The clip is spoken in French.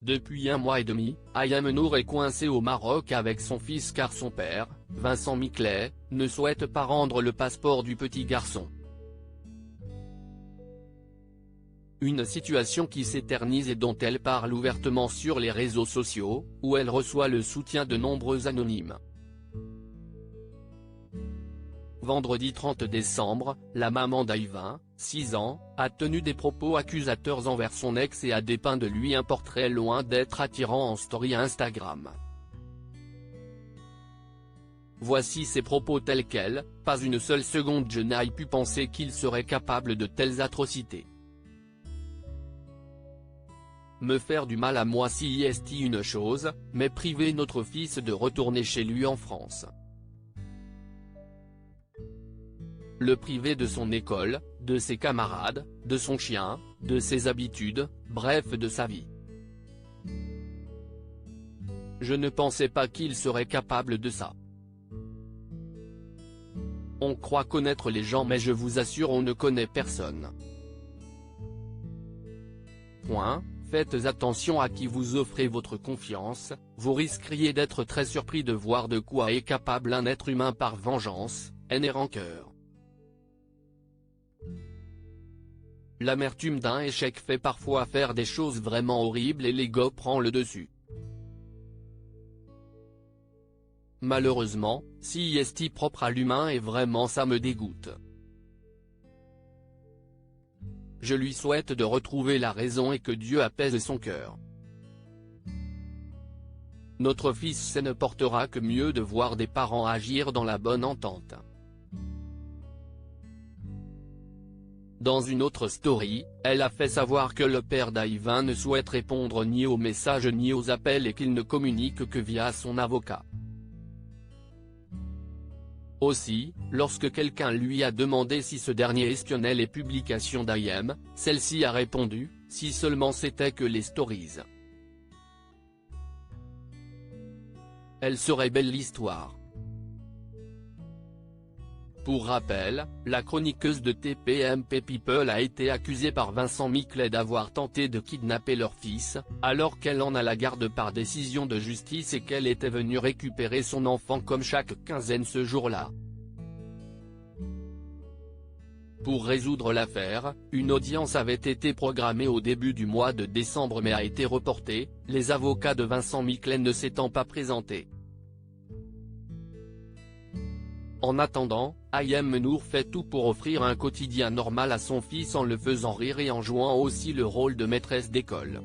Depuis 1 mois et demi, Ayem Nour est coincé au Maroc avec son fils car son père, Vincent Miclet, ne souhaite pas rendre le passeport du petit garçon. Une situation qui s'éternise et dont elle parle ouvertement sur les réseaux sociaux, où elle reçoit le soutien de nombreux anonymes. Vendredi 30 décembre, la maman d'Ayvin, 6 ans, a tenu des propos accusateurs envers son ex et a dépeint de lui un portrait loin d'être attirant en story Instagram. Voici ses propos tels quels: « Pas une seule seconde je n'aille pu penser qu'il serait capable de telles atrocités. Me faire du mal à moi si est une chose, mais priver notre fils de retourner chez lui en France. Le priver de son école, de ses camarades, de son chien, de ses habitudes, bref de sa vie. Je ne pensais pas qu'il serait capable de ça. On croit connaître les gens mais je vous assure on ne connaît personne. Point. Faites attention à qui vous offrez votre confiance, vous risqueriez d'être très surpris de voir de quoi est capable un être humain par vengeance, haine et rancœur. L'amertume d'un échec fait parfois faire des choses vraiment horribles et l'ego prend le dessus. Malheureusement, si est propre à l'humain et vraiment ça me dégoûte. Je lui souhaite de retrouver la raison et que Dieu apaise son cœur. Notre fils ne portera que mieux de voir des parents agir dans la bonne entente. » Dans une autre story, elle a fait savoir que le père d'Ayvin ne souhaite répondre ni aux messages ni aux appels et qu'il ne communique que via son avocat. Aussi, lorsque quelqu'un lui a demandé si ce dernier espionnait les publications d'Ayem, celle-ci a répondu, si seulement c'était que les stories. Elle serait belle l'histoire. Pour rappel, la chroniqueuse de TPMP People a été accusée par Vincent Miclet d'avoir tenté de kidnapper leur fils, alors qu'elle en a la garde par décision de justice et qu'elle était venue récupérer son enfant comme chaque quinzaine ce jour-là. Pour résoudre l'affaire, une audience avait été programmée au début du mois de décembre mais a été reportée, les avocats de Vincent Miclet ne s'étant pas présentés. En attendant, Ayem Nour fait tout pour offrir un quotidien normal à son fils en le faisant rire et en jouant aussi le rôle de maîtresse d'école.